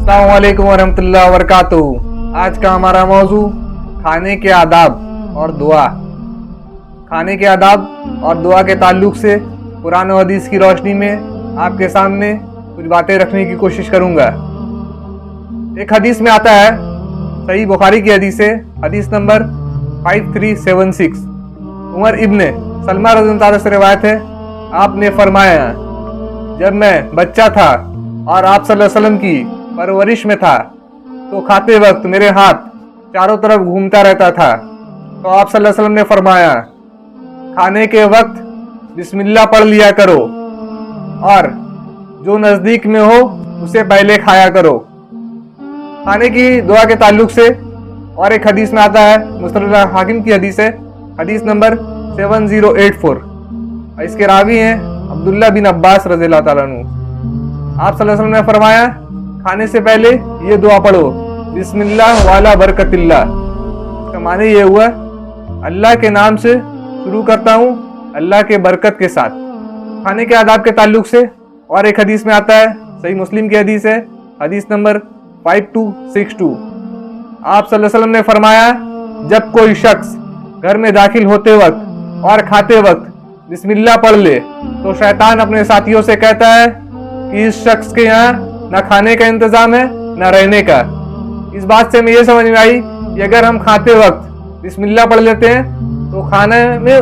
अस्सलाम वालेकुम वरहमतुल्लाहि वबरकातुहू। आज का हमारा मौजू खाने के आदाब और दुआ। खाने के आदाब और दुआ के ताल्लुक से कुरान और हदीस की रोशनी में आपके सामने कुछ बातें रखने की कोशिश करूंगा। एक हदीस में आता है, सही बुखारी की हदीस है, हदीस नंबर 5376, उमर इब्ने सलमा रज़ियल्लाहु अन्हु से रिवायत है। आपने फरमाया, जब मैं बच्चा था और आप सल्लल्लाहु अलैहि वसल्लम की परवरिश में था तो खाते वक्त मेरे हाथ चारों तरफ घूमता रहता था। तो आप सल्लल्लाहु अलैहि वसल्लम ने फरमाया, खाने के वक्त बिस्मिल्लाह पढ़ लिया करो और जो नज़दीक में हो उसे पहले खाया करो। खाने की दुआ के ताल्लुक से और एक हदीस में आता है, मुस्तदरक हाकिम की हदीस है, हदीस नंबर 7084। इसके रावी हैं अब्दुल्ला बिन अब्बास रज़ियल्लाहु ताला अन्हु। आप सल्लल्लाहु अलैहि वसल्लम ने फरमाया, खाने से पहले ये दुआ पढ़ो, बिस्मिल्लाह वाला बरकतिल्लाह। इसका माने ये हुआ, अल्लाह के नाम से शुरू करता हूँ, अल्लाह के बरकत के साथ। खाने के आदाब के ताल्लुक से और एक हदीस में आता है, सही मुस्लिम की हदीस है, हदीस नंबर 5262। आप सल्लल्लाहु अलैहि वसल्लम ने फरमाया, जब कोई शख्स घर में दाखिल होते वक्त और खाते वक्त बिस्मिल्लाह पढ़ ले तो शैतान अपने साथियों से कहता है कि इस शख्स के यहाँ न खाने का इंतजाम है न रहने का। इस बात से हमें ये समझ में आई कि अगर हम खाते वक्त बिस्मिल्लाह पढ़ लेते हैं तो खाने में,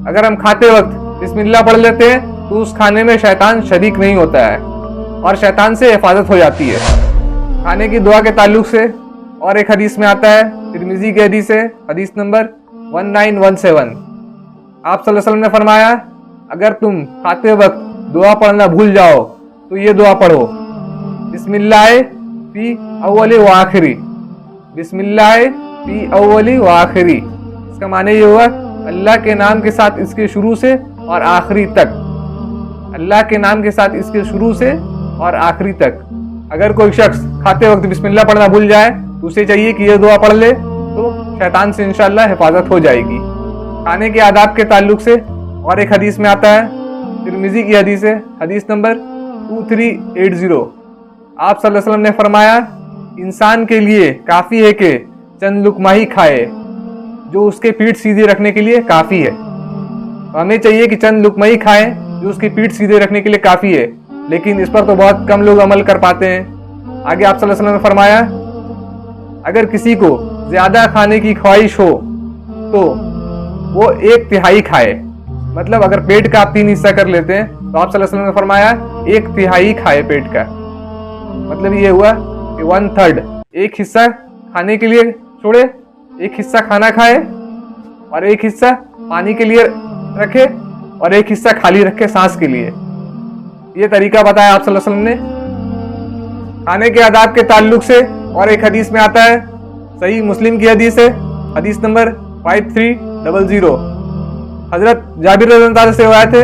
अगर हम खाते वक्त बिस्मिल्लाह पढ़ लेते हैं तो उस खाने में शैतान शरीक नहीं होता है और शैतान से हिफाजत हो जाती है। खाने की दुआ के ताल्लुक से और एक हदीस में आता है, तिरमिजी की हदीस है, हदीस नंबर 1917। आप सल्लल्लाहु अलैहि वसल्लम ने फरमाया, अगर तुम खाते वक्त दुआ पढ़ना भूल जाओ तो ये दुआ पढ़ो, बिस्मिल्लाह फी अव्वली व आखिरी, बिस्मिल्लाह फी अव्वली व आखिरी। इसका माने ये हुआ, अल्लाह के नाम के साथ इसके शुरू से और आखिरी तक, अल्लाह के नाम के साथ इसके शुरू से और आखिरी तक। अगर कोई शख्स खाते वक्त बिस्मिल्लाह पढ़ना भूल जाए तो उसे चाहिए कि यह दुआ पढ़ ले तो शैतान से इंशाअल्लाह हिफाजत हो जाएगी। खाने के आदाब के ताल्लुक से और एक हदीस में आता है, तिरमिजी की हदीस है, हदीस नंबर 2380। आप सल्लल्लाहु अलैहि वसल्लम ने फरमाया, इंसान के लिए काफ़ी है कि चंद लुकमा ही खाए जो उसके पीठ सीधी रखने के लिए काफ़ी है। तो हमें चाहिए कि चंद लुकमा ही खाए जो उसकी पीठ सीधे रखने के लिए काफ़ी है, लेकिन इस पर तो बहुत कम लोग अमल कर पाते हैं। आगे आप सल्लल्लाहु अलैहि वसल्लम ने फरमाया, अगर किसी को ज़्यादा खाने की ख्वाहिश हो तो वो 1/3 खाए। मतलब अगर पेट का आप 3 हिस्सा कर लेते हैं तो आप सल्लल्लाहु अलैहि वसल्लम ने फरमाया 1/3 खाए पेट का। मतलब ये हुआ कि 1/3, एक हिस्सा खाने के लिए छोड़े, एक हिस्सा खाना खाए और एक हिस्सा पानी के लिए रखे और एक हिस्सा खाली रखे सांस के लिए। ये तरीका बताया आप सल्लल्लाहु अलैहि वसल्लम ने। खाने के आदाब के ताल्लुक से और एक हदीस में आता है, सही मुस्लिम की हदीस है, हदीस नंबर 5300। हजरत जाबिर रज़ियल्लाहु अन्हु से रिवायत है,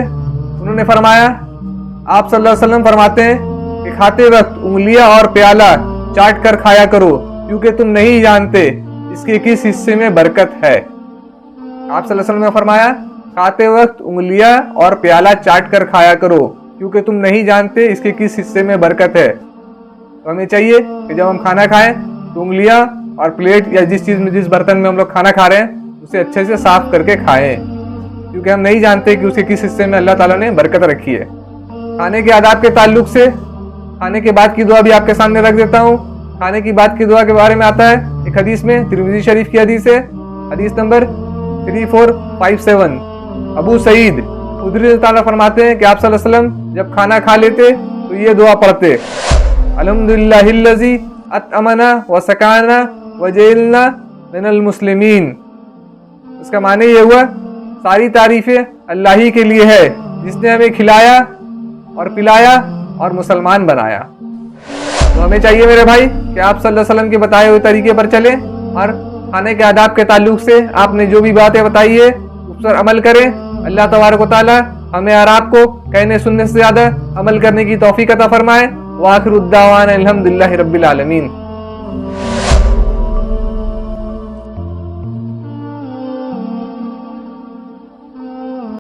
उन्होंने फरमाया, आप सल्लल्लाहु अलैहि वसल्लम फरमाते हैं कि खाते वक्त उंगलियां और प्याला चाट कर खाया करो क्योंकि तुम नहीं जानते इसके किस हिस्से में बरकत है। आप सल्लल्लाहु अलैहि वसल्लम ने फरमाया, खाते वक्त उंगलियां और प्याला चाट कर खाया करो क्योंकि तुम नहीं जानते इसके किस हिस्से में बरकत है। तो हमें चाहिए कि जब हम खाना खाएं तो उंगलियां और प्लेट या जिस बर्तन में हम लोग खाना खा रहे हैं उसे अच्छे से साफ करके खाएं, क्योंकि हम नहीं जानते कि उसके किस हिस्से में अल्लाह ताला ने बरकत रखी है। खाने के आदाब के ताल्लुक से खाने के बाद की दुआ भी आपके सामने रख देता हूँ। खाने की बाद की दुआ के बारे में आता है एक हदीस में, तिरमिज़ी शरीफ की हदीस है, हदीस नंबर 3457। अबू सईद खुदरी ताला फरमाते हैं कि आप सल्लल्लाहु अलैहि वसल्लम जब खाना खा लेते तो ये दुआ पढ़ते, अल्हम्दुलिल्लाहिल्लज़ी अतअमना व सकाना व जअलना मिनल मुस्लिमीन। इसका माने ये हुआ, सारी तारीफें अल्लाह ही के लिए है जिसने हमें खिलाया और पिलाया और मुसलमान बनाया। तो हमें चाहिए मेरे भाई कि आप सल्लल्लाहु अलैहि वसल्लम के बताए हुए तरीके पर चलें और खाने के आदाब के ताल्लुक से आपने जो भी बातें बताई है उस पर अमल करें। अल्लाह तबारक व तआला हमें और आपको कहने सुनने से ज़्यादा अमल करने की तौफीक अता फरमाए। व आखिरु दावाना अल्हम्दुलिल्लाहि रब्बिल आलमीन।